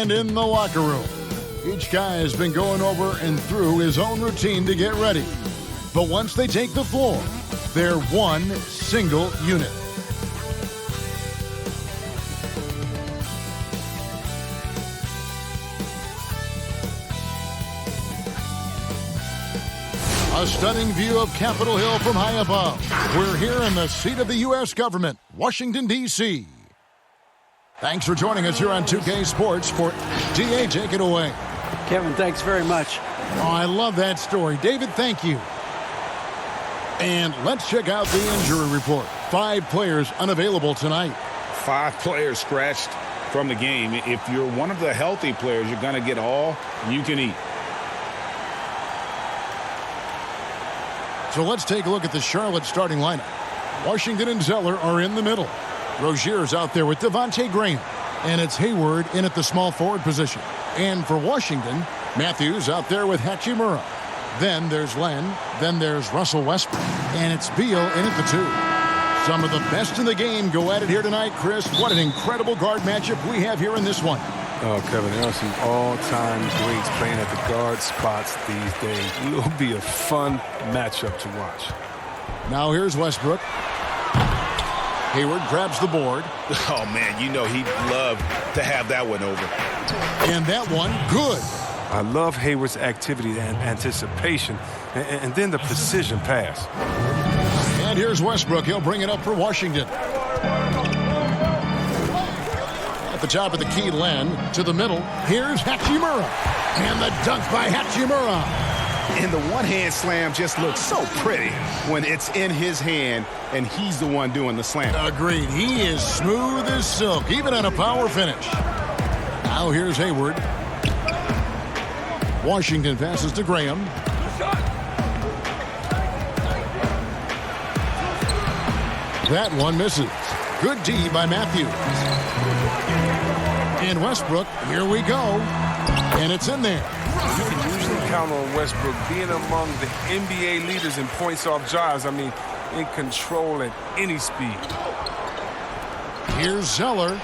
And in the locker room, each guy has been going over and through his own routine to get ready. But once they take the floor, they're one single unit. A stunning view of Capitol Hill from high above. We're here in the seat of the U.S. government, Washington, D.C. Thanks for joining us here on 2K Sports. For DA, take it away. Kevin, thanks very much. Oh, I love that story. David, thank you. And let's check out the injury report. 5 players unavailable tonight. 5 players scratched from the game. If you're one of the healthy players, you're going to get all you can eat. So let's take a look at the Charlotte starting lineup. Washington and Zeller are in the middle. Rozier's out there with Devontae Graham. And it's Hayward in at the small forward position. And for Washington, Matthews out there with Hachimura. Then there's Len. Then there's Russell Westbrook. And it's Beal in at the 2. Some of the best in the game go at it here tonight, Chris. What an incredible guard matchup we have here in this one. Oh, Kevin, there are some all-time greats playing at the guard spots these days. It'll be a fun matchup to watch. Now here's Westbrook. Hayward grabs the board. Oh, man, you know he'd love to have that one over. And that one, good. I love Hayward's activity and anticipation, and then the precision pass. And here's Westbrook. He'll bring it up for Washington. At the top of the key, Len to the middle. Here's Hachimura. And the dunk by Hachimura. And the one-hand slam just looks so pretty when it's in his hand and he's the one doing the slam. Agreed. He is smooth as silk, even on a power finish. Now here's Hayward. Washington passes to Graham. That one misses. Good D by Matthews. And Westbrook, here we go. And it's in there. You can usually count on Westbrook being among the NBA leaders in points off drives. I mean, in control at any speed. Here's Zeller.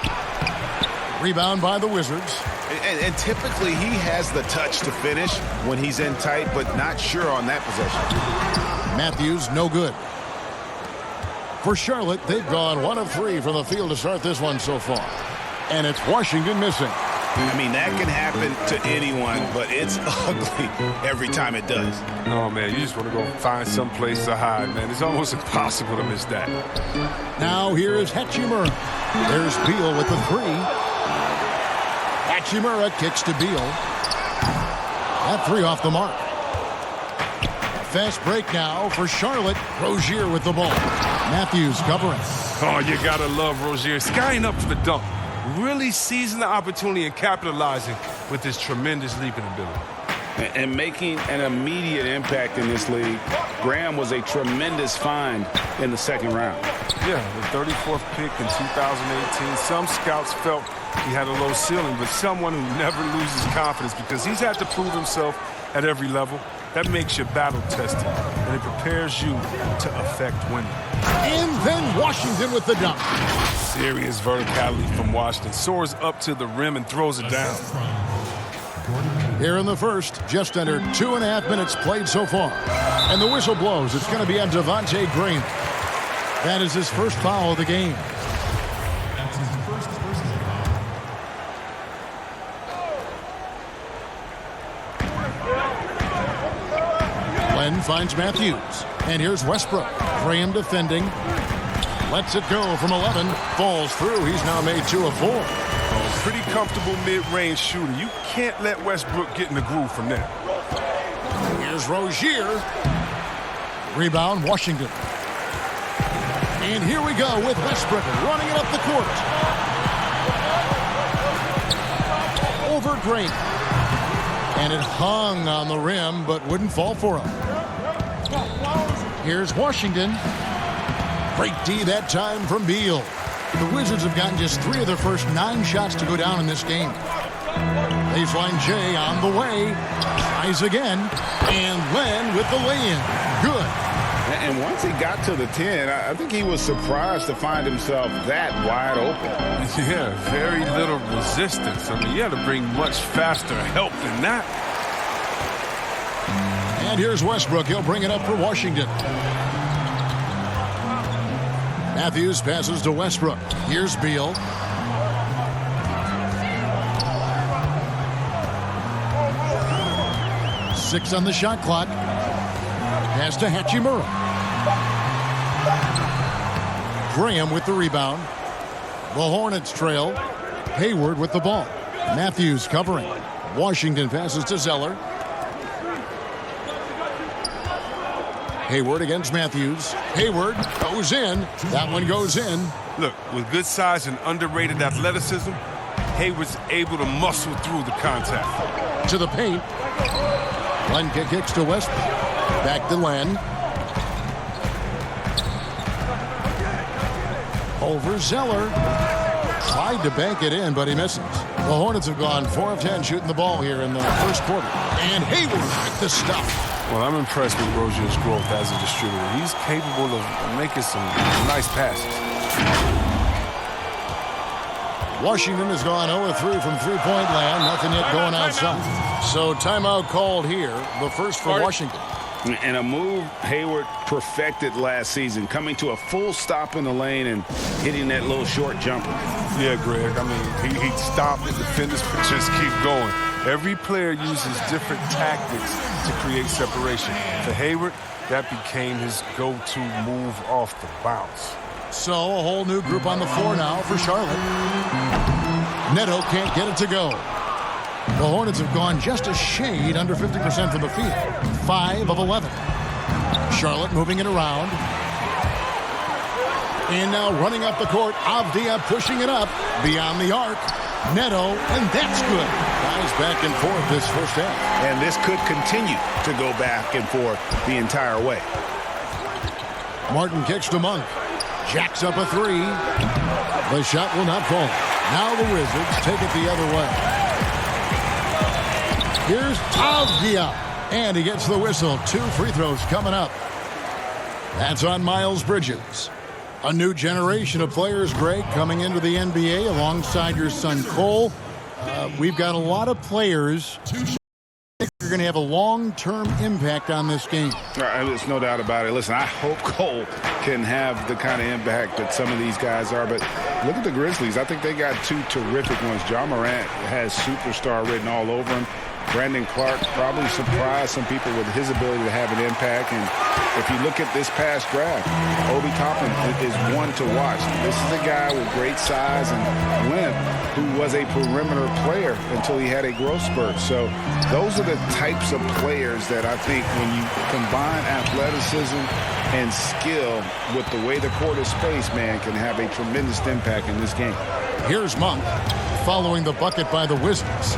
Rebound by the Wizards. And typically he has the touch to finish when he's in tight, but not sure on that possession. Matthews, no good. For Charlotte, they've gone 1 of 3 from the field to start this one so far. And it's Washington missing. I mean, that can happen to anyone, but it's ugly every time it does. No, man, you just want to go find some place to hide, man. It's almost impossible to miss that. Now here is Hachimura. There's Beal with the 3. Hachimura kicks to Beal. That 3 off the mark. Fast break now for Charlotte. Rozier with the ball. Matthews covering. Oh, you gotta love Rozier. Skying up for the dunk. Really seizing the opportunity and capitalizing with his tremendous leaping ability. And making an immediate impact in this league. Graham was a tremendous find in the second round. Yeah, the 34th pick in 2018. Some scouts felt he had a low ceiling, but someone who never loses confidence because he's had to prove himself at every level. That makes you battle-tested, and it prepares you to affect winning. And then Washington with the dunk. Serious verticality from Washington. Soars up to the rim and throws it down. Here in the first, just under 2.5 minutes played so far. And the whistle blows. It's going to be on Devontae Graham. That is his first foul of the game. Len finds Matthews. And here's Westbrook. Graham defending. Lets it go from 11. Falls through. He's now made 2 of 4. Oh, pretty comfortable mid-range shooter. You can't let Westbrook get in the groove from there. Here's Rozier. Rebound, Washington. And here we go with Westbrook running it up the court. Over Graham. And it hung on the rim, but wouldn't fall for him. Here's Washington. Great D that time from Beal. The Wizards have gotten just 3 of their first 9 shots to go down in this game. Baseline J on the way. Tries again. And Len with the lay-in. Good. And once he got to the 10, I think he was surprised to find himself that wide open. Yeah, very little resistance. I mean, you had to bring much faster help than that. And here's Westbrook. He'll bring it up for Washington. Matthews passes to Westbrook. Here's Beal. Six on the shot clock. Pass to Hachimura. Graham with the rebound. The Hornets trail. Hayward with the ball. Matthews covering. Washington passes to Zeller. Hayward against Matthews. Hayward goes in. That one goes in. Look, with good size and underrated athleticism, Hayward's able to muscle through the contact. To the paint. Len kicks to Westbrook. Back to Len. Over Zeller. Tried to bank it in, but he misses. The Hornets have gone 4 of 10 shooting the ball here in the first quarter. And Hayward with the stuff. Well, I'm impressed with Rozier's growth as a distributor. He's capable of making some nice passes. Washington has gone 0-3 from three-point land. Nothing yet going outside. So timeout called here. The first for Washington. And a move Hayward perfected last season, coming to a full stop in the lane and hitting that little short jumper. Yeah, Greg. I mean, he'd stop, the defenders would just keep going. Every player uses different tactics to create separation. For Hayward, that became his go-to move off the bounce. So a whole new group on the floor now for Charlotte. Neto can't get it to go. The Hornets have gone just a shade under 50% from the field. 5 of 11. Charlotte moving it around. And now running up the court. Avdia pushing it up beyond the arc. Neto, and that's good. Guys back and forth this first half. And this could continue to go back and forth the entire way. Martin kicks to Monk. Jacks up a three. The shot will not fall. Now the Wizards take it the other way. Here's Avdia. And he gets the whistle. 2 free throws coming up. That's on Miles Bridges. A new generation of players, Greg, coming into the NBA alongside your son Cole. We've got a lot of players that are going to have a long-term impact on this game. There's no doubt about it. Listen, I hope Cole can have the kind of impact that some of these guys are. But look at the Grizzlies. I think they got 2 terrific ones. Ja Morant has superstar written all over him. Brandon Clark probably surprised some people with his ability to have an impact. And if you look at this past draft, Obi Toppin is one to watch. This is a guy with great size and length who was a perimeter player until he had a growth spurt. So those are the types of players that I think when you combine athleticism and skill with the way the court is spaced, man, can have a tremendous impact in this game. Here's Monk following the bucket by the Wizards.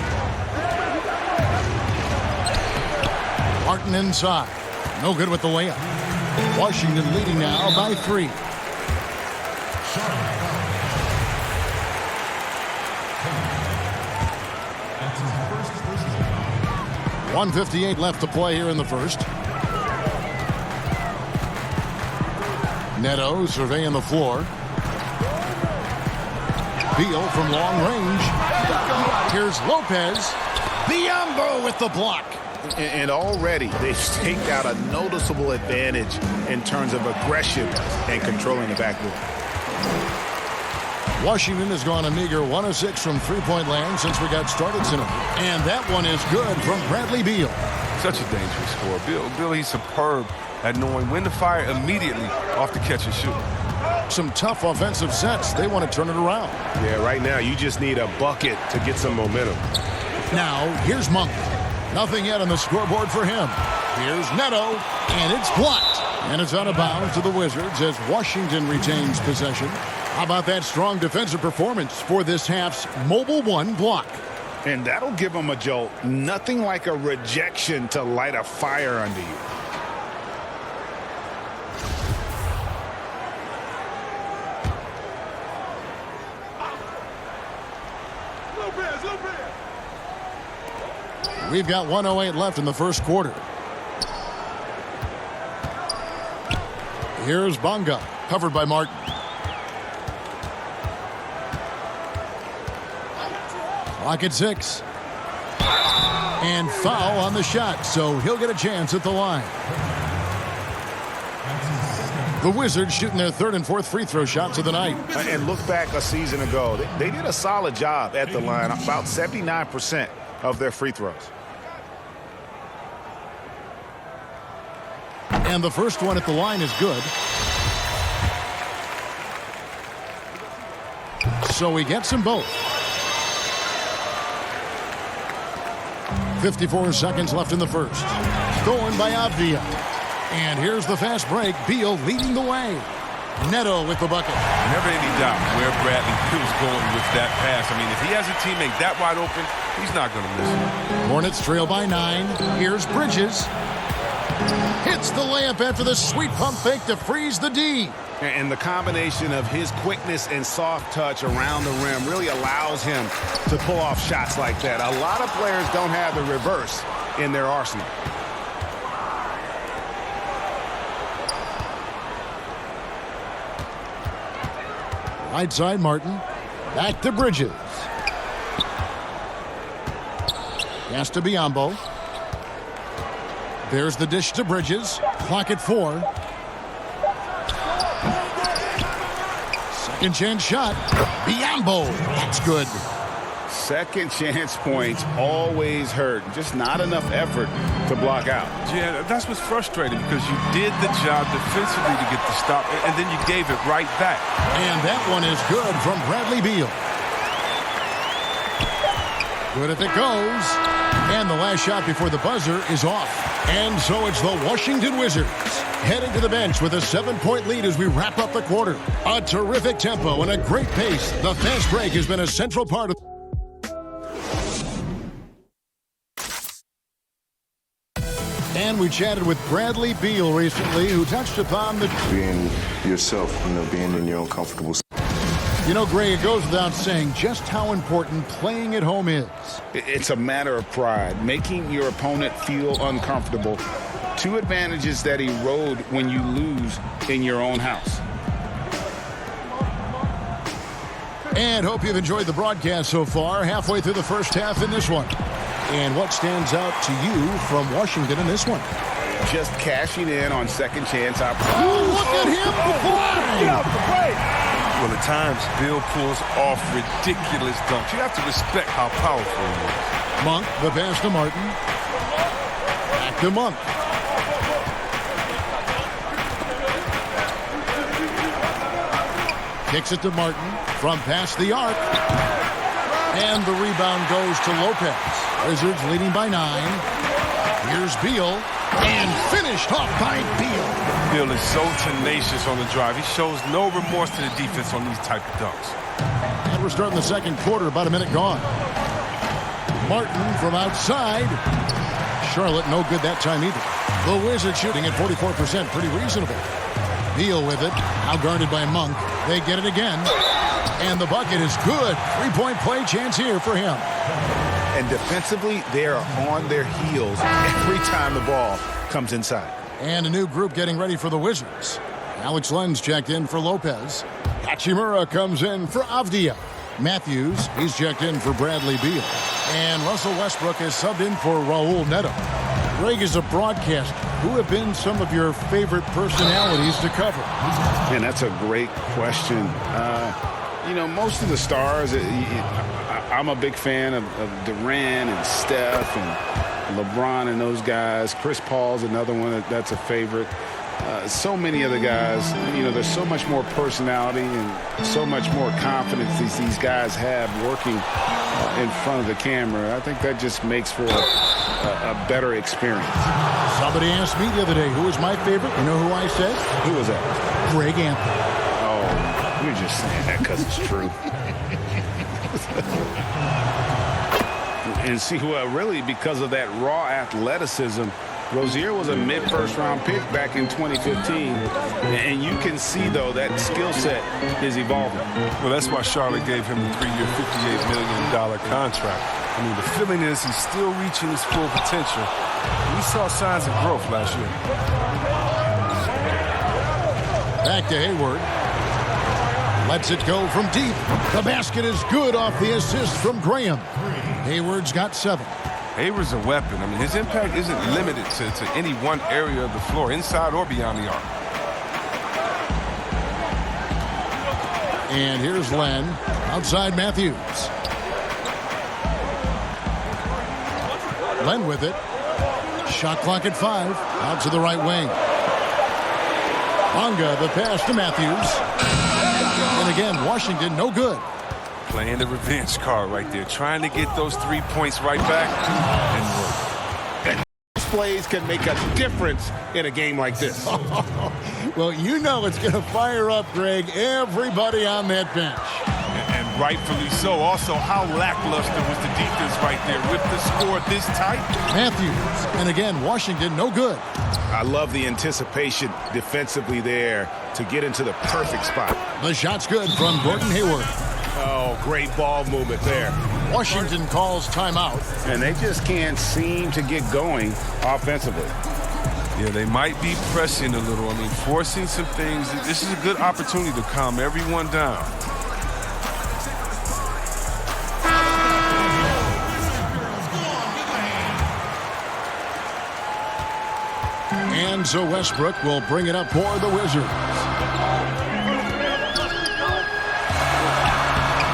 Martin inside. No good with the layup. Washington leading now by 3. 1:58 left to play here in the first. Neto surveying the floor. Beal from long range. Here's Lopez. Biyombo with the block. And already they've staked out a noticeable advantage in terms of aggression and controlling the backboard. Washington has gone a meager 1 of 6 from three-point land since we got started tonight. And that one is good from Bradley Beal. Such a dangerous scorer. Bill, he's superb at knowing when to fire immediately off the catch and shoot. Some tough offensive sets. They want to turn it around. Yeah, right now you just need a bucket to get some momentum. Now, here's Monk. Nothing yet on the scoreboard for him. Here's Neto, and it's blocked. And it's out of bounds to the Wizards as Washington retains possession. How about that strong defensive performance for this half's Mobile 1 block? And that'll give them a jolt. Nothing like a rejection to light a fire under you. We've got 1:08 left in the first quarter. Here's Bonga, covered by Martin. Clock at 6. And foul on the shot, so he'll get a chance at the line. The Wizards shooting their third and fourth free throw shots of the night. And look back a season ago. They did a solid job at the line, about 79% of their free throws. And the first one at the line is good. So he gets them both. 54 seconds left in the first. Stolen by Avdia. And here's the fast break. Beal leading the way. Neto with the bucket. Never any doubt where Bradley Beal's going with that pass. I mean, if he has a teammate that wide open, he's not going to miss it. Hornets trail by 9. Here's Bridges. Hits the layup after the sweet pump fake to freeze the D. And the combination of his quickness and soft touch around the rim really allows him to pull off shots like that. A lot of players don't have the reverse in their arsenal. Right side, Martin. Back to Bridges. Pass to Biyombo. There's the dish to Bridges. Clock at 4. Second chance shot. Biyombo. That's good. Second chance points always hurt. Just not enough effort to block out. Yeah, that's what's frustrating because you did the job defensively to get the stop, and then you gave it right back. And that one is good from Bradley Beal. Good if it goes. And the last shot before the buzzer is off. And so it's the Washington Wizards heading to the bench with a 7-point lead as we wrap up the quarter. A terrific tempo and a great pace. The fast break has been a central part of... And we chatted with Bradley Beal recently, who touched upon the... Being yourself, being in your own comfortable... You know, Gray, it goes without saying just how important playing at home is. It's a matter of pride, making your opponent feel uncomfortable. 2 advantages that erode when you lose in your own house. And hope you've enjoyed the broadcast so far, halfway through the first half in this one. And what stands out to you from Washington in this one? Just cashing in on second chance opportunities. Oh, look at him fly! Get off the plate! Well, at times, Bill pulls off ridiculous dunks. You have to respect how powerful he is. Monk, the pass to Martin. Back to Monk. Kicks it to Martin from past the arc. And the rebound goes to Lopez. Wizards leading by 9. Here's Beal. And finished off by Beal. Beal is so tenacious on the drive. He shows no remorse to the defense on these type of dunks. And we're starting the second quarter, about a minute gone. Martin from outside. Charlotte no good that time either. The Wizards shooting at 44%, pretty reasonable. Beal with it, now guarded by Monk. They get it again. And the bucket is good. 3-point play chance here for him. And defensively, they are on their heels every time the ball comes inside. And a new group getting ready for the Wizards. Alex Lenz checked in for Lopez. Hachimura comes in for Avdia. Matthews, he's checked in for Bradley Beal. And Russell Westbrook is subbed in for Raul Neto. Greg, is a broadcaster, who have been some of your favorite personalities to cover? Man, that's a great question. Most of the stars, I'm a big fan of Durant and Steph and LeBron and those guys. Chris Paul's another one that's a favorite. So many of the guys, there's so much more personality and so much more confidence these guys have working in front of the camera. I think that just makes for a better experience. Somebody asked me the other day, who was my favorite? You know who I said? Who was that? Greg Anthony. Oh, you're just saying that because it's true. And see, really, because of that raw athleticism, Rozier was a mid-first round pick back in 2015. And you can see, though, that skill set is evolving. Well, that's why Charlotte gave him a 3-year, $58 million contract. I mean, the feeling is he's still reaching his full potential. We saw signs of growth last year. Back to Hayward. Lets it go from deep. The basket is good off the assist from Graham. Hayward's got 7. Hayward's a weapon. I mean, his impact isn't limited to any one area of the floor, inside or beyond the arc. And here's Len. Outside Matthews. Len with it. Shot clock at 5. Out to the right wing. Bonga, the pass to Matthews. And again, Washington, no good. Playing the revenge card right there. Trying to get those 3 points right back. And plays can make a difference in a game like this. Well, you know it's going to fire up, Greg, everybody on that bench. And rightfully so. Also, how lackluster was the defense right there with the score this tight? Matthews. And again, Washington, no good. I love the anticipation defensively there to get into the perfect spot. The shot's good from Gordon Hayward. Oh, great ball movement there. Washington calls timeout. And they just can't seem to get going offensively. Yeah, they might be pressing a little. I mean, forcing some things. This is a good opportunity to calm everyone down. And so Westbrook will bring it up for the Wizards.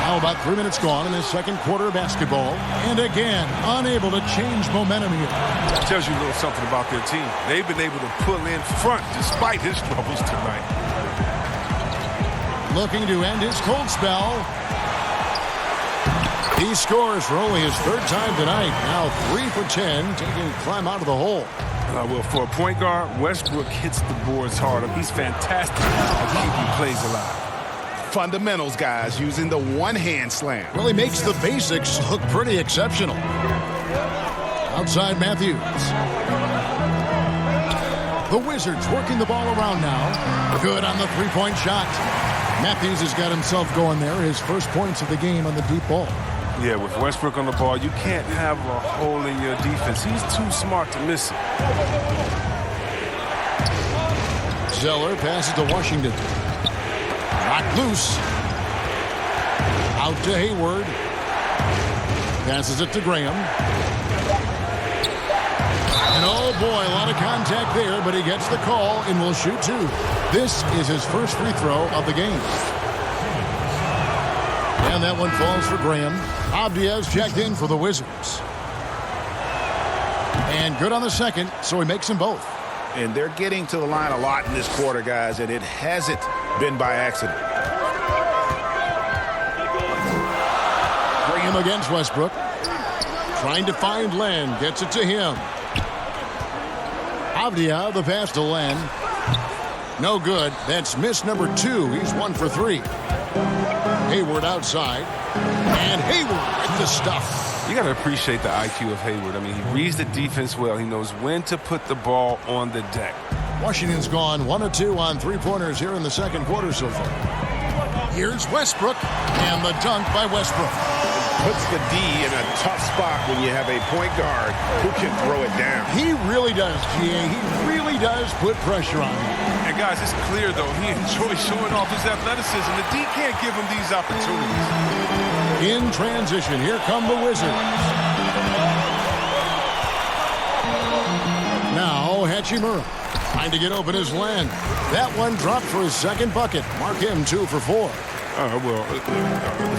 Now about 3 minutes gone in this second quarter of basketball. And again, unable to change momentum here. That tells you a little something about their team. They've been able to pull in front despite his troubles tonight. Looking to end his cold spell. He scores for only his 3rd time tonight. Now 3 for 10, taking climb out of the hole. Well, for a point guard, Westbrook hits the boards hard. He's fantastic at keeping plays alive. Fundamentals, guys, using the one-hand slam. Really makes the basics look pretty exceptional. Outside Matthews. The Wizards working the ball around now. Good on the three-point shot. Matthews has got himself going there. His first points of the game on the deep ball. Yeah, with Westbrook on the ball, you can't have a hole in your defense. He's too smart to miss it. Zeller passes to Washington. Knocked loose. Out to Hayward. Passes it to Graham. And oh boy, a lot of contact there, but he gets the call and will shoot 2. This is his first free throw of the game. And that one falls for Graham. Avdia's checked in for the Wizards. And good on the second, so he makes them both. And they're getting to the line a lot in this quarter, guys, and it hasn't been by accident. Graham against Westbrook. Trying to find Len. Gets it to him. Avdia, the pass to Len. No good. That's miss number 2. He's 1 for 3. Hayward outside. And Hayward with the stuff. You got to appreciate the IQ of Hayward. I mean, he reads the defense well. He knows when to put the ball on the deck. Washington's gone 1 of 2 on three-pointers here in the second quarter so far. Here's Westbrook. And the dunk by Westbrook. Puts the D in a tough spot when you have a point guard who can throw it down. He really does, GA. He really does put pressure on him. And guys, it's clear, though, he enjoys showing off his athleticism. The D can't give him these opportunities. In transition, here come the Wizards. Now, Hachimura trying to get open his Len. That one dropped for his second bucket. Mark him 2 for 4. Well, the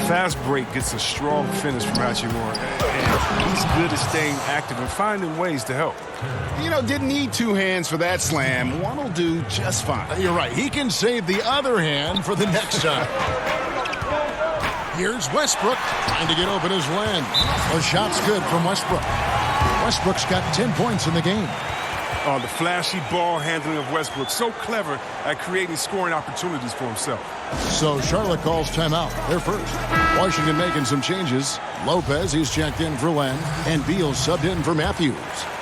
fast break gets a strong finish from Hachimura. And he's good at staying active and finding ways to help. You know, didn't need 2 hands for that slam. One will do just fine. You're right. He can save the other hand for the next time. Here's Westbrook trying to get open his Len. The shot's good from Westbrook. Westbrook's got 10 points in the game. Oh, the flashy ball handling of Westbrook. So clever at creating scoring opportunities for himself. So Charlotte calls timeout. They're first. Washington making some changes. Lopez, he's checked in for Len. And Beal subbed in for Matthews.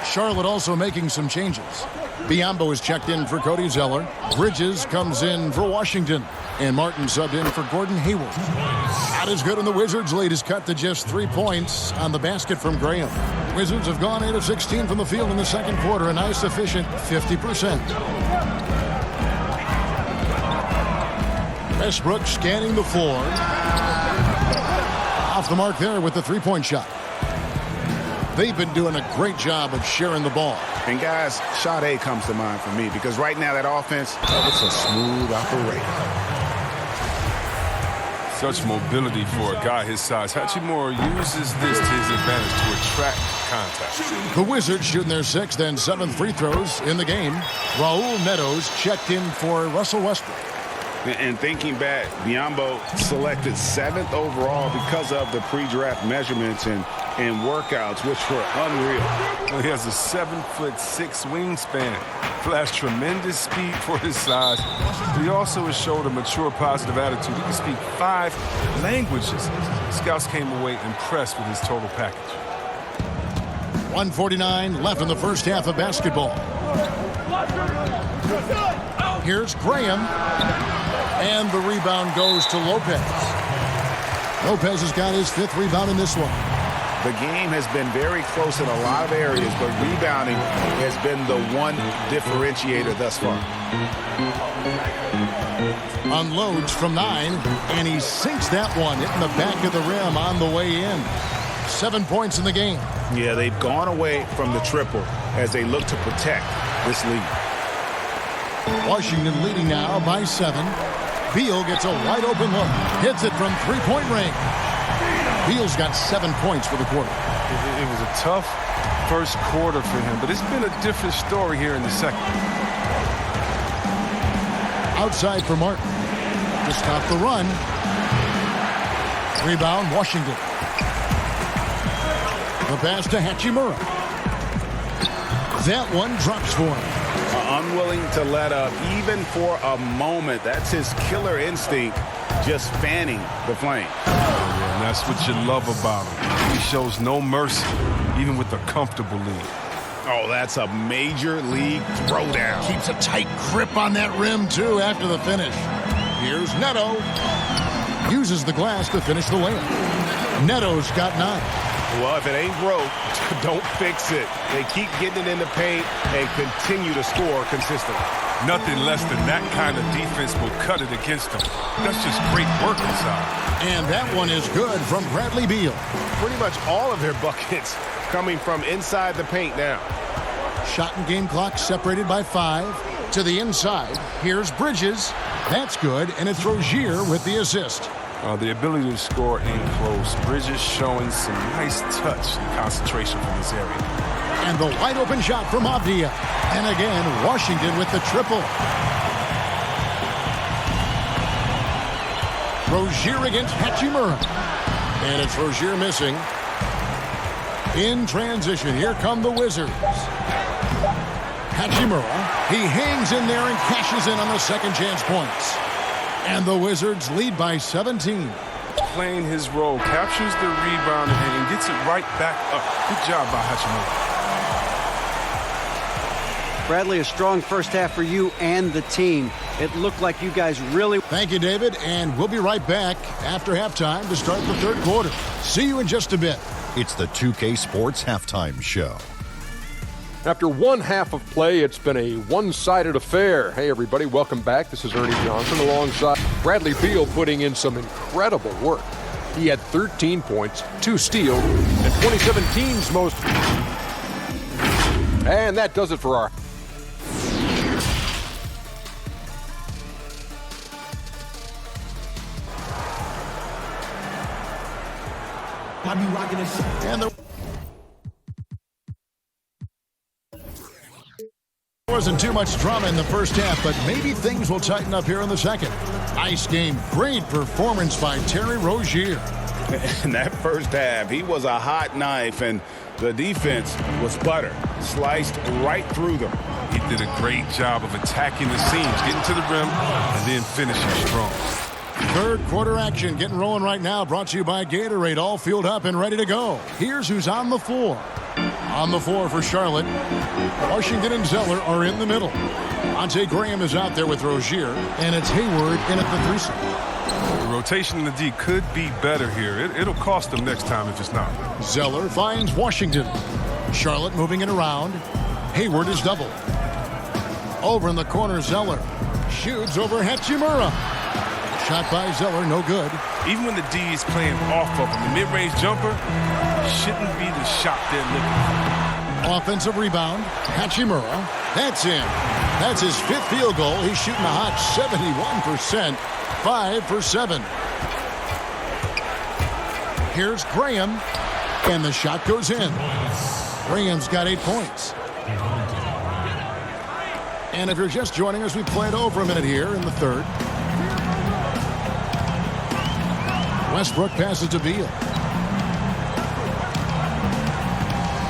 Charlotte also making some changes. Biombo is checked in for Cody Zeller. Bridges comes in for Washington. And Martin subbed in for Gordon Hayward. Not as good in the Wizards' lead is cut to just 3 points on the basket from Graham. Wizards have gone 8 of 16 from the field in the second quarter. A nice efficient 50%. Westbrook scanning the floor. Off the mark there with the three-point shot. They've been doing a great job of sharing the ball. And guys, Sade comes to mind for me because right now that offense, it's a smooth operator. Such mobility for a guy his size. Hachimura uses this to his advantage to attract contact. The Wizards shooting their 6th and 7th free throws in the game. Raul Netos checked in for Russell Westbrook. And thinking back, Biyombo selected 7th overall because of the pre-draft measurements and workouts, which were unreal. Well, he has a 7'6" wingspan, flashed tremendous speed for his size. He also has showed a mature, positive attitude. He can speak 5 languages. Scouts came away impressed with his total package. 1:49 left in the first half of basketball. Here's Graham. And the rebound goes to Lopez. Lopez has got his 5th rebound in this one. The game has been very close in a lot of areas, but rebounding has been the one differentiator thus far. Unloads from 9, and he sinks that one, hitting the back of the rim on the way in. 7 points in the game. Yeah, they've gone away from the triple as they look to protect this lead. Washington leading now by 7. Beal gets a wide open look. Hits it from three-point range. Beal's got 7 points for the quarter. It was a tough first quarter for him, but it's been a different story here in the second. Outside for Martin. To stop the run. Rebound, Washington. The pass to Hachimura. That one drops for him. Unwilling to let up even for a moment. That's his killer instinct, just fanning the flame. And that's what you love about him. He shows no mercy, even with a comfortable lead. Oh, that's a major league throwdown. Keeps a tight grip on that rim, too, after the finish. Here's Neto. Uses the glass to finish the layup. Neto's got 9. Well, if it ain't broke, don't fix it. They keep getting it in the paint and continue to score consistently. Nothing less than that kind of defense will cut it against them. That's just great work inside. And that one is good from Bradley Beal. Pretty much all of their buckets coming from inside the paint now. Shot and game clock separated by 5. To the inside, here's Bridges. That's good, and it's Rozier with the assist. The ability to score in close. Bridges showing some nice touch and concentration from this area. And the wide open shot from Avdia. And again, Washington with the triple. Rozier against Hachimura. And it's Rozier missing. In transition, here come the Wizards. Hachimura, he hangs in there and cashes in on the second chance points. And the Wizards lead by 17. Playing his role, captures the rebound and gets it right back up. Good job by Hachimura. Bradley, a strong first half for you and the team. It looked like you guys really... Thank you, David, and we'll be right back after halftime to start the third quarter. See you in just a bit. It's the 2K Sports Halftime Show. After one half of play, it's been a one-sided affair. Hey, everybody, welcome back. This is Ernie Johnson alongside Bradley Beal putting in some incredible work. He had 13 points, 2 steals, and 2017's most. And that does it for our... And there wasn't too much drama in the first half, but maybe things will tighten up here in the second. Nice game. Great performance by Terry Rozier. In that first half, he was a hot knife, and the defense was butter. Sliced right through them. He did a great job of attacking the seams, getting to the rim, and then finishing strong. Third quarter action getting rolling right now, brought to you by Gatorade, all fueled up and ready to go. Here's who's on the floor. On the floor for Charlotte, Washington and Zeller are in the middle. Devontae Graham is out there with Rozier, and it's Hayward in at the 3-side. The rotation in the D could be better here. It'll cost them next time if it's not. Zeller finds Washington. Charlotte moving it around. Hayward is doubled. Over in the corner, Zeller shoots over Hachimura. shot by Zeller, no good. Even when the D is playing off of him, the mid-range jumper shouldn't be the shot they're looking for. Offensive rebound. Hachimura. That's in. That's his 5th field goal. He's shooting a hot 71%. 5 for 7. Here's Graham. And the shot goes in. Graham's got 8 points. And if you're just joining us, we played over a minute here in the 3rd. Westbrook passes to Beal.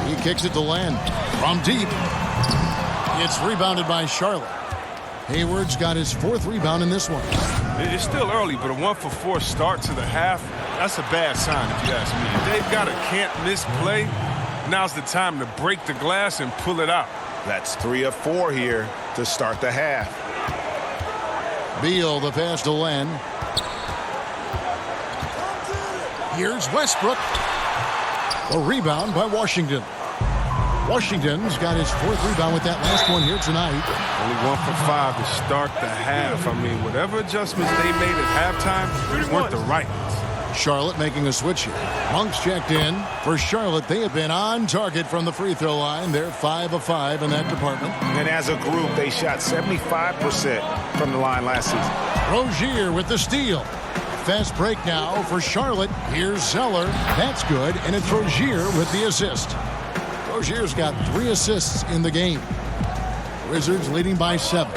He kicks it to Len from deep. It's rebounded by Charlotte. Hayward's got his 4th rebound in this one. It's still early, but a 1-for-4 start to the half, that's a bad sign if you ask me. If they've got a can't-miss play, now's the time to break the glass and pull it out. That's 3 of 4 here to start the half. Beal, the pass to Len. Here's Westbrook. A rebound by Washington. Washington's got his 4th rebound with that last one here tonight. Only 1 for 5 to start the half. I mean, whatever adjustments they made at halftime weren't the right ones. Charlotte making a switch here. Monk's checked in. For Charlotte, they have been on target from the free throw line. They're 5 of 5 in that department. And as a group, they shot 75% from the line last season. Rozier with the steal. Fast break now for Charlotte. Here's Zeller. That's good. And it's Rozier with the assist. Rozier's got 3 assists in the game. Wizards leading by 7.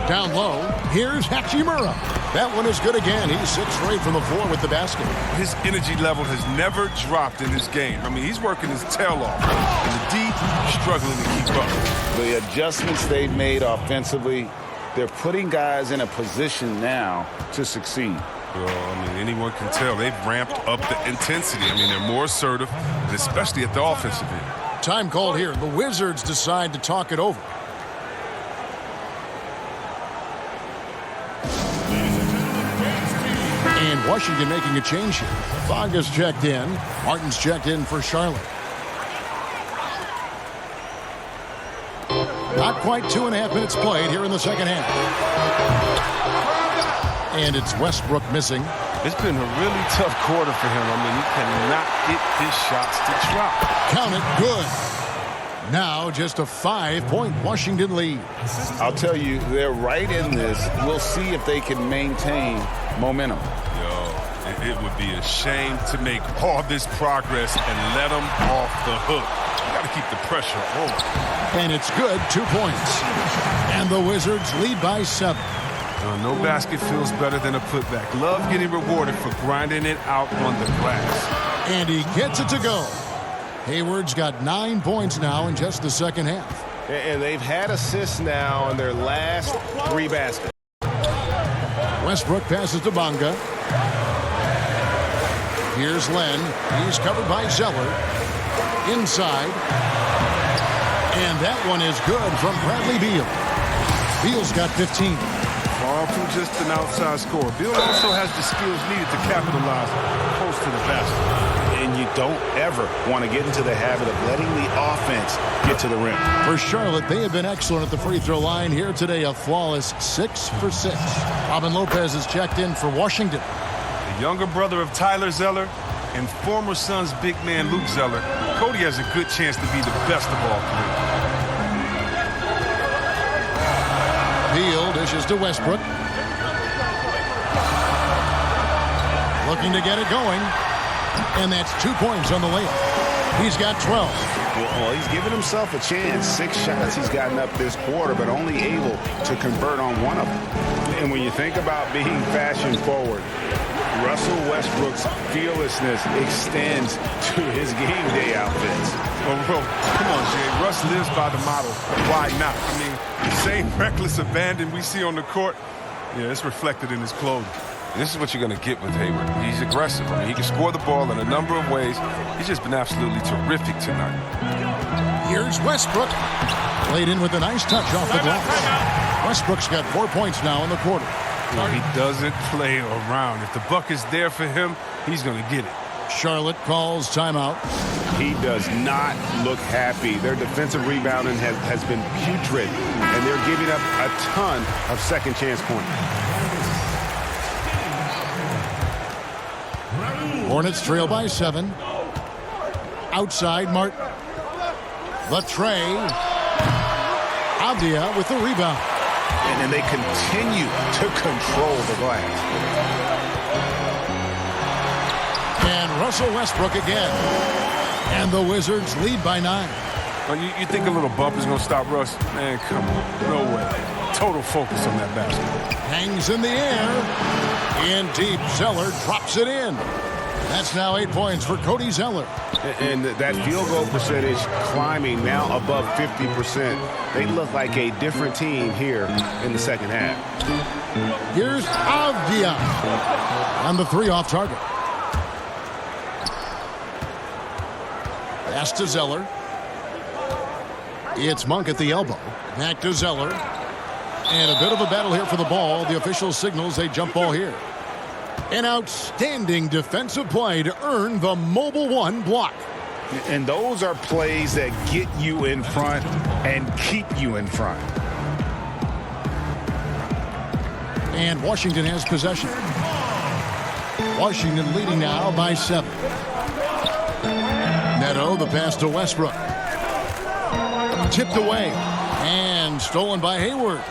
Down low, here's Hachimura. That one is good again. He's 6 for 8 from the floor with the basket. His energy level has never dropped in this game. I mean, he's working his tail off. And the D struggling to keep up. The adjustments they've made offensively, they're putting guys in a position now to succeed. Well, I mean, anyone can tell they've ramped up the intensity. I mean, they're more assertive, and especially at the offensive end. Time called here. The Wizards decide to talk it over. And Washington making a change here. Bogda's checked in. Martin's checked in for Charlotte. Not quite 2.5 minutes played here in the second half. And it's Westbrook missing. It's been a really tough quarter for him. I mean, he cannot get his shots to drop. Count it, good. Now just a 5-point Washington lead. I'll tell you, they're right in this. We'll see if they can maintain momentum. It would be a shame to make all this progress and let them off the hook. You got to keep the pressure on. And it's good, 2 points. And the Wizards lead by 7. No basket feels better than a putback. Love getting rewarded for grinding it out on the glass. And he gets it to go. Hayward's got 9 points now in just the second half. And they've had assists now in their last 3 baskets. Westbrook passes to Bonga. Here's Len. He's covered by Zeller. Inside. And that one is good from Bradley Beal. Beal's got 15. Far from just an outside scorer. Beal also has the skills needed to capitalize close to the basket. And you don't ever want to get into the habit of letting the offense get to the rim. For Charlotte, they have been excellent at the free throw line here today. A flawless 6 for 6. Robin Lopez is checked in for Washington. The younger brother of Tyler Zeller and former Suns big man Luke Zeller, Cody has a good chance to be the best of all 3. Beal dishes to Westbrook. Looking to get it going. And that's 2 points on the layup. He's got 12. Well, he's given himself a chance. 6 shots he's gotten up this quarter, but only able to convert on 1 of them. And when you think about being fashion forward, Russell Westbrook's fearlessness extends to his game day outfits. Oh, bro, come on, Jay. Russ lives by the motto, why not? I mean, the same reckless abandon we see on the court, yeah, it's reflected in his clothing. This is what you're going to get with Hayward. He's aggressive. I mean, he can score the ball in a number of ways. He's just been absolutely terrific tonight. Here's Westbrook. Laid in with a nice touch off the glass. Westbrook's got 4 points now in the quarter. Well, he doesn't play around. If the buck is there for him, he's going to get it. Charlotte calls timeout. He does not look happy. Their defensive rebounding has been putrid, and they're giving up a ton of second chance points. Hornets trail by 7. Outside, Martin. The tray. Avdia with the rebound. And then they continue to control the glass. And Russell Westbrook again. And the Wizards lead by 9. Well, you think a little bump is going to stop Russ? Man, come on. No way. Total focus on that basketball. Hangs in the air. In deep, Zeller drops it in. That's now 8 points for Cody Zeller. And that field goal percentage climbing now above 50%. They look like a different team here in the second half. Here's Avdia. And the 3 off target. Pass to Zeller. It's Monk at the elbow. Back to Zeller. And a bit of a battle here for the ball. The official signals a jump ball here. An outstanding defensive play to earn the Mobile One block. And those are plays that get you in front and keep you in front. And Washington has possession. Washington leading now by 7. Neto, the pass to Westbrook. Tipped away. And stolen by Hayward.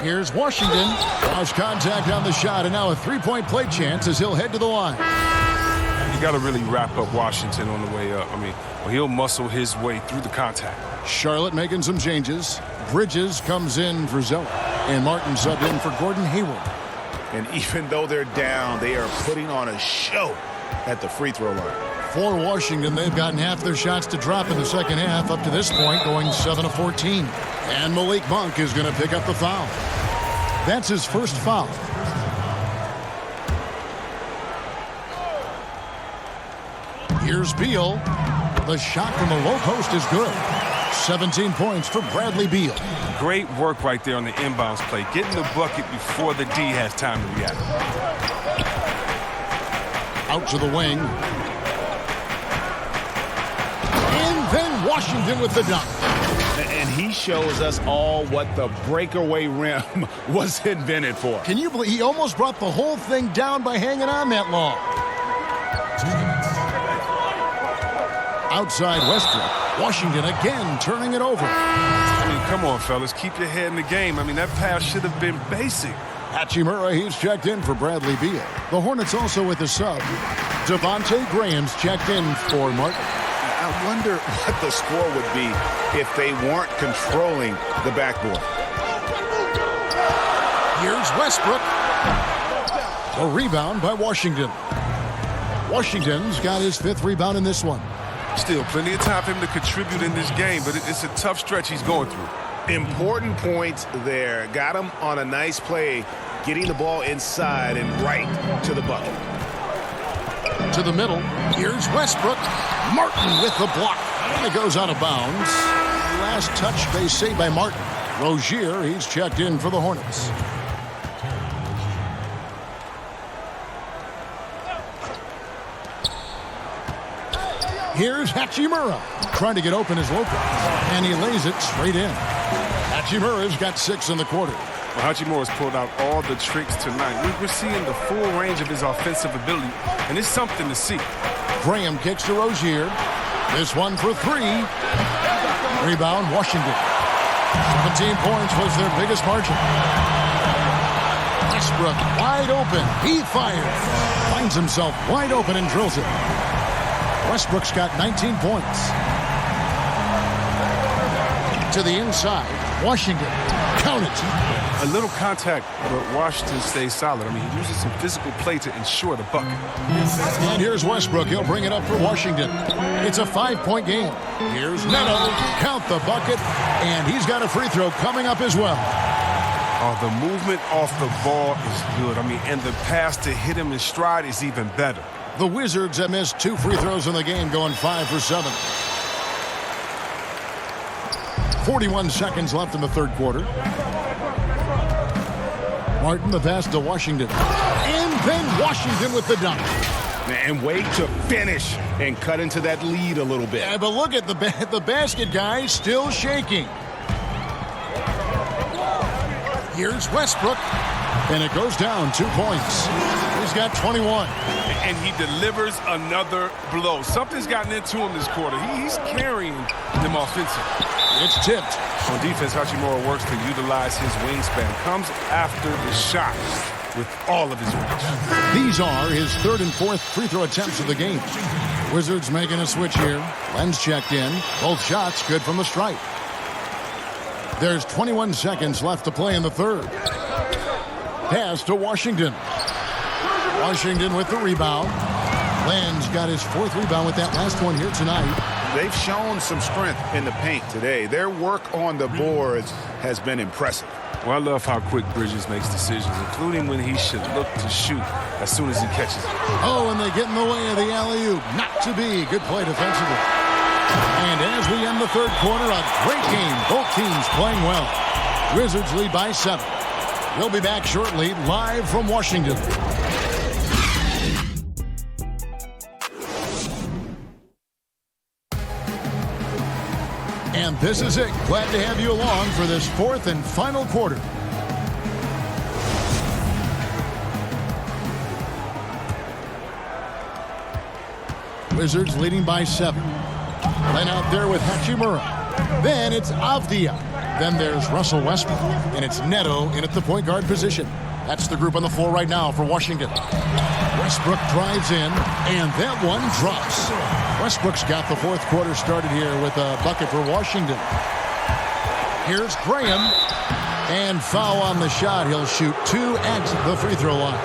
Here's Washington. Lost contact on the shot, and now a 3-point play chance as he'll head to the line. You got to really wrap up Washington on the way up. I mean, well, he'll muscle his way through the contact. Charlotte making some changes. Bridges comes in for Zeller. And Martin subbed in for Gordon Hayward. And even though they're down, they are putting on a show at the free throw line. For Washington, they've gotten half their shots to drop in the second half, up to this point, going 7 of 14. And Malik Monk is going to pick up the foul. That's his first foul. Here's Beal. The shot from the low post is good. 17 points for Bradley Beal. Great work right there on the inbounds play. Getting the bucket before the D has time to react. Out to the wing. And then Washington with the dunk. And he shows us all what the breakaway rim was invented for. Can you believe he almost brought the whole thing down by hanging on that long? Outside Westbrook. Washington again turning it over. I mean, come on, fellas. Keep your head in the game. I mean, that pass should have been basic. Hachimura, he's checked in for Bradley Beal. The Hornets also with the sub. Devontae Graham's checked in for Martin. I wonder what the score would be if they weren't controlling the backboard. Here's Westbrook. A rebound by Washington. Washington's got his 5th rebound in this one. Still plenty of time for him to contribute in this game, but it's a tough stretch he's going through. Important points there. Got him on a nice play, getting the ball inside and right to the bucket. To the middle. Here's Westbrook. Martin with the block. And it goes out of bounds. Last touch, they say, by Martin. Rozier, he's checked in for the Hornets. Here's Hachimura. Trying to get open is Lopez. And he lays it straight in. Hachimura's got 6 in the quarter. Well, Hachimura's pulled out all the tricks tonight. We're seeing the full range of his offensive ability, and it's something to see. Graham kicks to Rozier. This one for 3. Rebound, Washington. 17 points was their biggest margin. Westbrook wide open. He fires. Finds himself wide open and drills it. Westbrook's got 19 points. To the inside. Washington. Count it. A little contact, but Washington stays solid. I mean, he uses some physical play to ensure the bucket. And here's Westbrook. He'll bring it up for Washington. It's a 5-point game. Here's Neto. Count the bucket. And he's got a free throw coming up as well. Oh, the movement off the ball is good. I mean, and the pass to hit him in stride is even better. The Wizards have missed 2 free throws in the game, going 5 for 7. 41 seconds left in the third quarter. Martin, the pass to Washington. And then Washington with the dunk. And wait to finish and cut into that lead a little bit. Yeah, but look at the basket guy still shaking. Here's Westbrook. And it goes down 2 points. He's got 21. And he delivers another blow. Something's gotten into him this quarter. He's carrying them offensively. It's tipped. On defense, Hachimura works to utilize his wingspan. Comes after the shot with all of his range. These are his third and fourth free throw attempts of the game. Wizards making a switch here. Len's checked in. Both shots good from the stripe. There's 21 seconds left to play in the third. Pass to Washington. Washington with the rebound. Len's got his fourth rebound with that last one here tonight. They've shown some strength in the paint today. Their work on the boards has been impressive. Well, I love how quick Bridges makes decisions, including when he should look to shoot as soon as he catches it. Oh, and they get in the way of the alley-oop. Not to be. Good play defensively. And as we end the third quarter, a great game. Both teams playing well. Wizards lead by 7. We'll be back shortly, live from Washington. And this is it. Glad to have you along for this fourth and final quarter. Wizards leading by 7. Len out there with Hachimura. Then it's Avdia. Then there's Russell Westbrook. And it's Neto in at the point guard position. That's the group on the floor right now for Washington. Westbrook drives in, and that one drops. Westbrook's got the fourth quarter started here with a bucket for Washington. Here's Graham. And foul on the shot. He'll shoot 2 at the free throw line.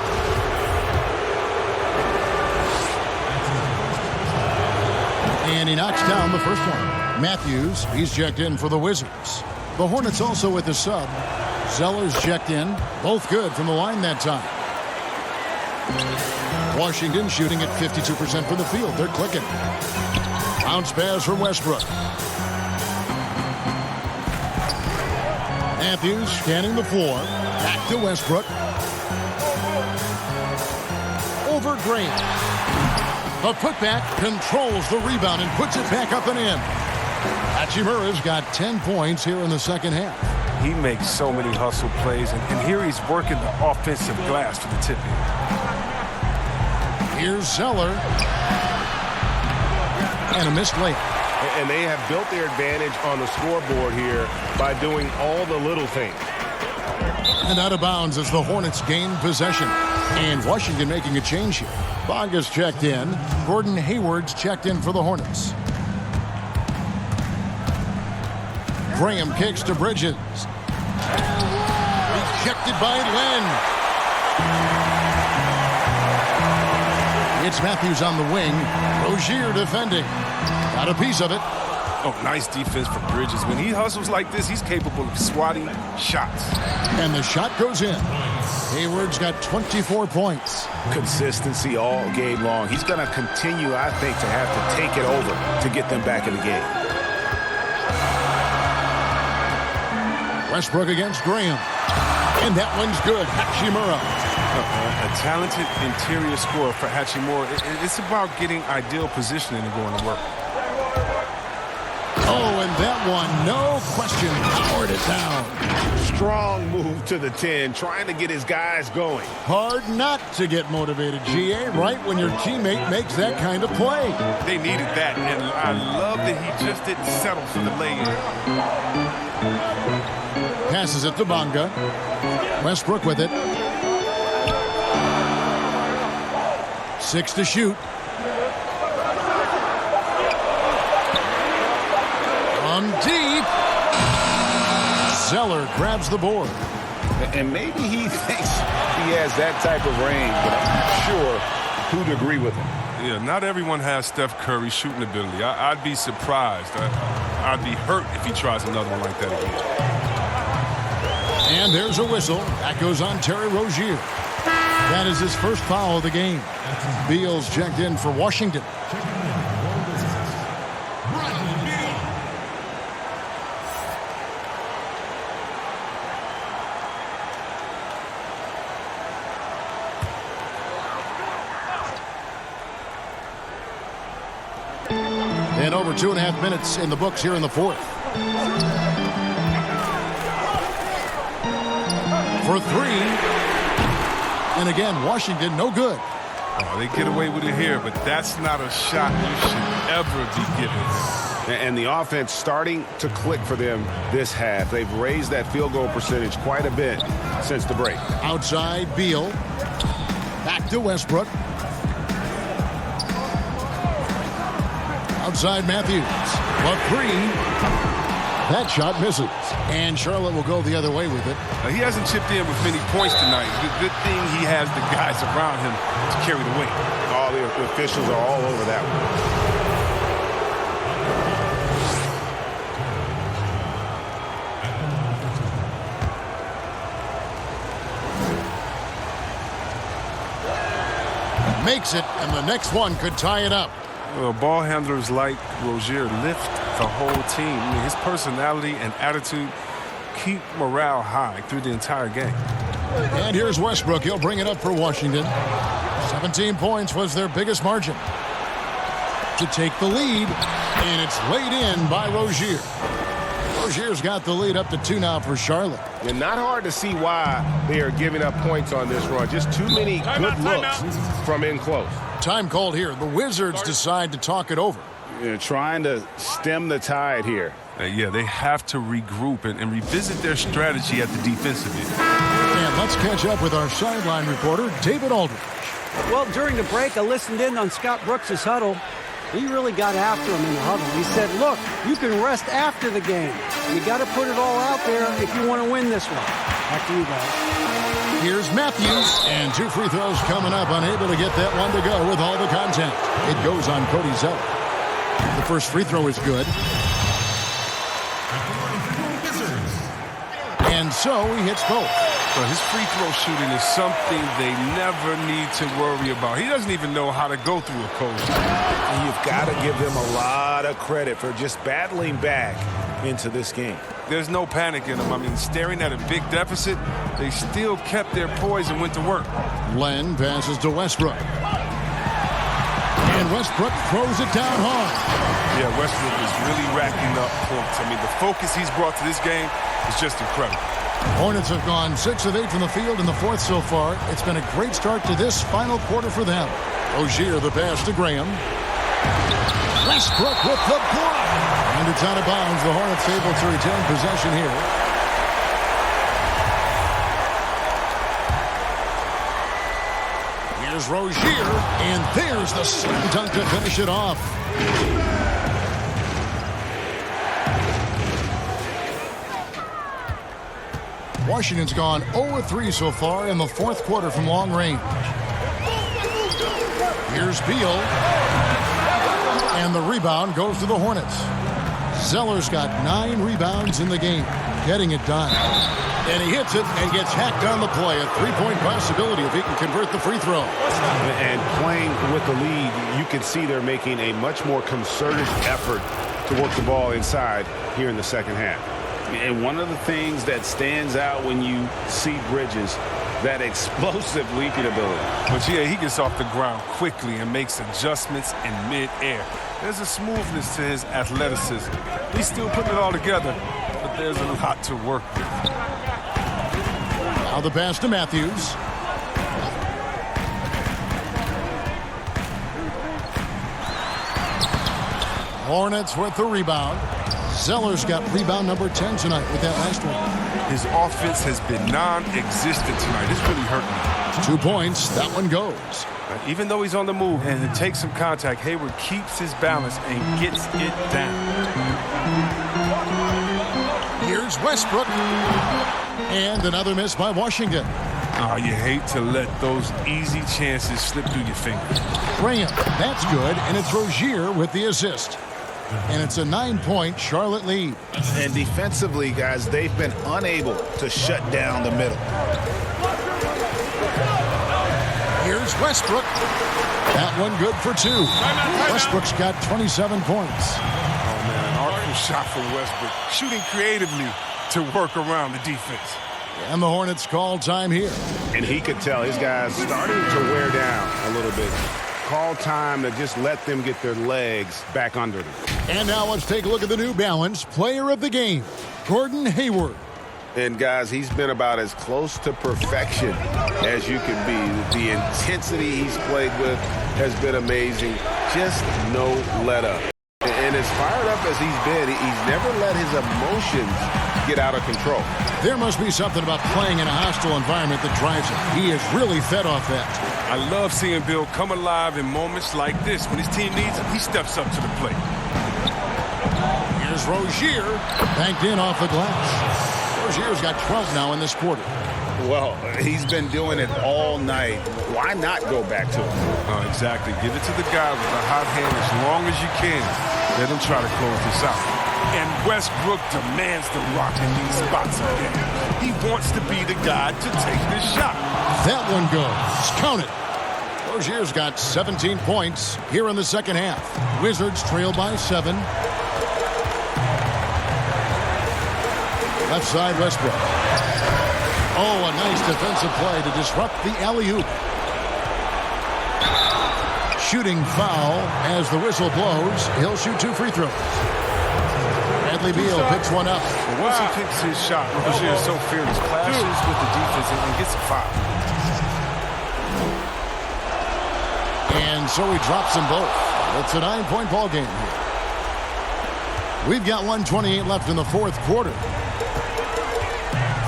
And he knocks down the first one. Matthews, he's checked in for the Wizards. The Hornets also with a sub. Zeller's checked in. Both good from the line that time. Washington shooting at 52% from the field. They're clicking. Bounce pass for Westbrook. Matthews scanning the floor. Back to Westbrook. Over Graham. The putback controls the rebound and puts it back up and in. Hachimura's got 10 points here in the second half. He makes so many hustle plays, and here he's working the offensive glass for the tip-in. Here's Zeller. And a missed layup. And they have built their advantage on the scoreboard here by doing all the little things. And out of bounds as the Hornets gain possession. And Washington making a change here. Bonga's checked in. Gordon Hayward's checked in for the Hornets. Graham kicks to Bridges. Rejected by Len. It's Matthews on the wing. Rozier defending. Got a piece of it. Oh, nice defense from Bridges. When he hustles like this, he's capable of swatting shots. And the shot goes in. Hayward's got 24 points. Consistency all game long. He's going to continue, I think, to have to take it over to get them back in the game. Westbrook against Graham. And that one's good. Hachimura. A talented interior scorer for Hachimura. It's about getting ideal positioning and going to work. Oh, and that one, no question, powered it down. Strong move to the 10, trying to get his guys going. Hard not to get motivated, GA, right when your teammate makes that kind of play. They needed that, and I love that he just didn't settle for the lay-in. Passes it to Bonga. Westbrook with it. 6 to shoot. On deep. Zeller grabs the board. And maybe he thinks he has that type of range, but I'm not sure who'd agree with him. Yeah, not everyone has Steph Curry's shooting ability. I'd be surprised. I'd be hurt if he tries another one like that again. And there's a whistle. That goes on Terry Rozier. That is his first foul of the game. Beal's checked in for Washington. And over 2.5 minutes in the books here in the fourth. For 3. And again, Washington no good. Oh, they get away with it here, but that's not a shot you should ever be giving. And the offense starting to click for them this half. They've raised that field goal percentage quite a bit since the break. Outside, Beal. Back to Westbrook. Outside, Matthews. A three. That shot misses. And Charlotte will go the other way with it. He hasn't chipped in with many points tonight. Good thing he has the guys around him to carry the weight. All the officials are all over that one. Makes it, and the next one could tie it up. Well, ball handlers like Rozier lift the whole team. I mean, his personality and attitude keep morale high through the entire game. And here's Westbrook. He'll bring it up for Washington. 17 points was their biggest margin to take the lead, and it's laid in by Rozier. Rozier's got the lead up to 2 now for Charlotte. And not hard to see why they are giving up points on this run. Just too many good looks from in close. Time called here. The Wizards decide to talk it over. They're trying to stem the tide here. Yeah, they have to regroup and revisit their strategy at the defensive end. And let's catch up with our sideline reporter, David Aldridge. Well, during the break, I listened in on Scott Brooks' huddle. He really got after him in the huddle. He said, look, you can rest after the game. You got to put it all out there if you want to win this one. Back to you guys. Here's Matthews, and 2 free throws coming up, unable to get that one to go with all the contact. It goes on Cody Zeller. The first free throw is good. And so he hits both. Well, his free throw shooting is something they never need to worry about. He doesn't even know how to go through a cold shot. And you've got to give them a lot of credit for just battling back into this game. There's no panic in them. I mean, staring at a big deficit, they still kept their poise and went to work. Len passes to Westbrook. And Westbrook throws it down hard. Yeah, Westbrook is really racking up points. I mean, the focus he's brought to this game is just incredible. Hornets have gone 6 of 8 from the field in the fourth so far. It's been a great start to this final quarter for them. Rozier the pass to Graham. Westbrook with the block. And it's out of bounds. The Hornets able to retain possession here. Here's Rozier. And there's the slam dunk to finish it off. Washington's gone 0-3 so far in the fourth quarter from long range. Here's Beal. And the rebound goes to the Hornets. Zeller's got 9 rebounds in the game, getting it done. And he hits it and gets hacked on the play. A 3-point possibility if he can convert the free throw. And playing with the lead, you can see they're making a much more concerted effort to work the ball inside here in the second half. And one of the things that stands out when you see Bridges, that explosive leaping ability. But yeah, he gets off the ground quickly and makes adjustments in mid-air. There's a smoothness to his athleticism. He's still putting it all together, but there's a lot to work with. Now the pass to Matthews. Hornets with the rebound. Zeller's got rebound number 10 tonight with that last one. His offense has been non-existent tonight. It's really hurting him. 2 points. That one goes. Even though he's on the move and it takes some contact, Hayward keeps his balance and gets it down. Here's Westbrook. And another miss by Washington. Oh, you hate to let those easy chances slip through your fingers. Graham, that's good, and it's Rozier with the assist. And it's a 9-point Charlotte lead. And defensively, guys, they've been unable to shut down the middle. Here's Westbrook. That one good for 2. Westbrook's got 27 points. Oh, man, artful shot from Westbrook. Shooting creatively to work around the defense. And the Hornets call time here. And he could tell his guys starting to wear down a little bit. Call time to just let them get their legs back under them. And now let's take a look at the New Balance player of the game, Gordon Hayward. And, guys, he's been about as close to perfection as you can be. The intensity he's played with has been amazing. Just no let-up. And as fired up as he's been, he's never let his emotions get out of control. There must be something about playing in a hostile environment that drives him. He is really fed off that. I love seeing Bill come alive in moments like this. When his team needs him, he steps up to the plate. Here's Rozier, banked in off the glass. Rozier's got 12 now in this quarter. Well, he's been doing it all night. Why not go back to him? Exactly. Give it to the guy with the hot hand as long as you can. Let him try to close this out. And Westbrook demands the rock in these spots again. He wants to be the guy to take this shot. That one goes. Count it. Rozier's got 17 points here in the second half. Wizards trail by 7. Left side, Westbrook. Oh, a nice defensive play to disrupt the alley-oop. Shooting foul as the whistle blows. He'll shoot 2 free throws. Bradley Beal picks one up. But once he picks his shot, Rozier is so fearless, clashes with the defense and gets a foul. And so he drops them both. It's a 9-point ball game here. We've got 1:28 left in the fourth quarter.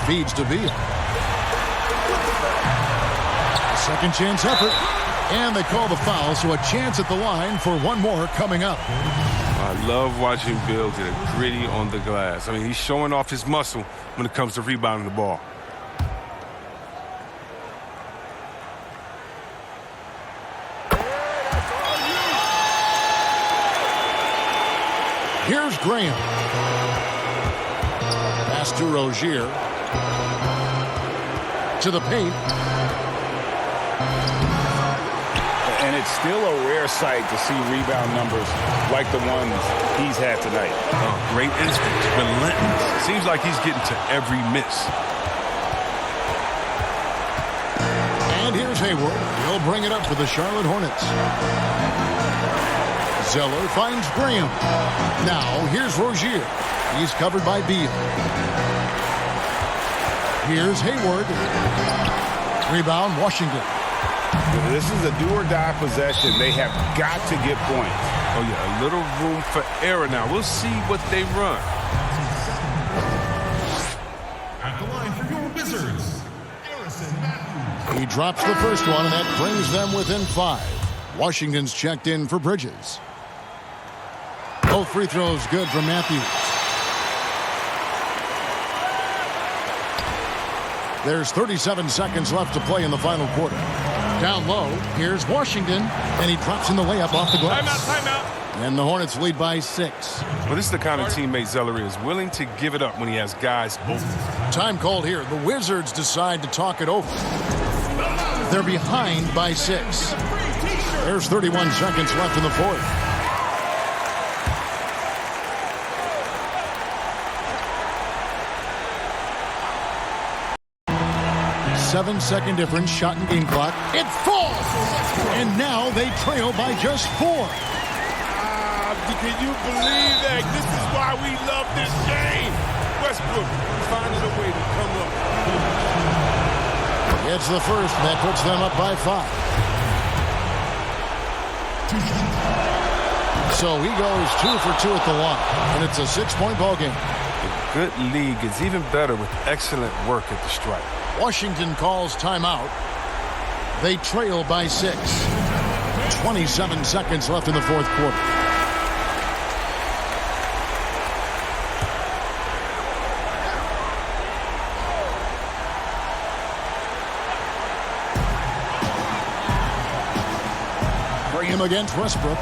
Feeds to Beal. Second chance effort. And they call the foul, so a chance at the line for one more coming up. I love watching Bill get it gritty on the glass. I mean, he's showing off his muscle when it comes to rebounding the ball. Here's Graham. Pass to Rozier. To the paint. And it's still a rare sight to see rebound numbers like the ones he's had tonight. Oh, great instincts, relentless. Seems like he's getting to every miss. And here's Hayward. He'll bring it up for the Charlotte Hornets. Zeller finds Graham. Now here's Rozier. He's covered by Beal. Here's Hayward. Rebound, Washington. This is a do-or-die possession. They have got to get points. Oh, yeah, a little room for error now. We'll see what they run. At the line for your Wizards, he drops the first one, and that brings them within 5. Washington's checked in for Bridges. Both free throws good for Matthews. There's 37 seconds left to play in the final quarter. Down low, here's Washington, and he drops in the layup off the glass. Timeout. And the Hornets lead by 6. Well, this is the kind of teammate Zeller is, willing to give it up when he has guys open. Time called here. The Wizards decide to talk it over. They're behind by 6. There's 31 seconds left in the fourth. Seven-second difference, shot and game clock. It falls! And now they trail by just 4. Can you believe that? This is why we love this game. Westbrook finding a way to come up. It's the first, and that puts them up by 5. So he goes 2 for 2 at the line, and it's a 6-point ball game. A good league is even better with excellent work at the stripe. Washington calls timeout. They trail by 6. 27 seconds left in the fourth quarter. Graham against Westbrook.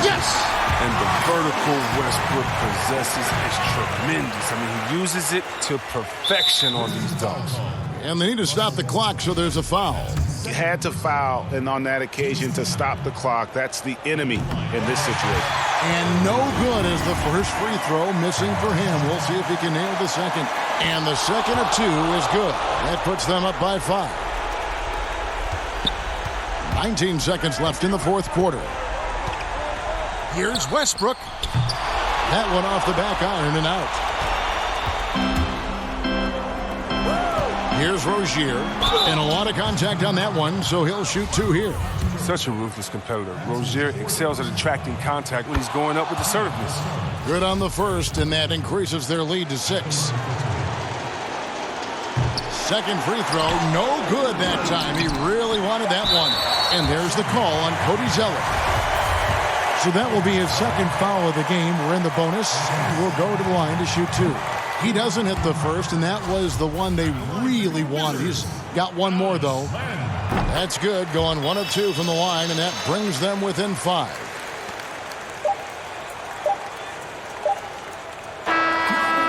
Yes! And the vertical Westbrook possesses is tremendous. I mean, he uses it to perfection on these dunks. And they need to stop the clock, so there's a foul. You had to foul, and on that occasion to stop the clock. That's the enemy in this situation. And no good as the first free throw missing for him. We'll see if he can nail the second. And the second of 2 is good. That puts them up by 5. 19 seconds left in the fourth quarter. Here's Westbrook. That one off the back iron and out. Here's Rozier. And a lot of contact on that one, so he'll shoot 2 here. Such a ruthless competitor. Rozier excels at attracting contact when he's going up with assertiveness. Good on the first, and that increases their lead to 6. Second free throw, no good that time. He really wanted that one. And there's the call on Cody Zeller. So that will be his second foul of the game. We're in the bonus. We'll go to the line to shoot 2. He doesn't hit the first, and that was the one they really wanted. He's got one more, though. That's good, going 1 of 2 from the line, and that brings them within 5.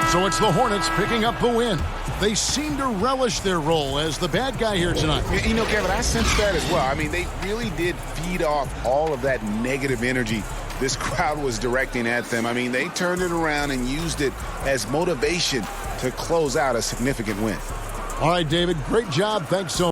So it's the Hornets picking up the win. They seem to relish their role as the bad guy here tonight. You know, Kevin, I sense that as well. I mean, they really did feed off all of that negative energy this crowd was directing at them. I mean, they turned it around and used it as motivation to close out a significant win. All right, David, great job. Thanks so much.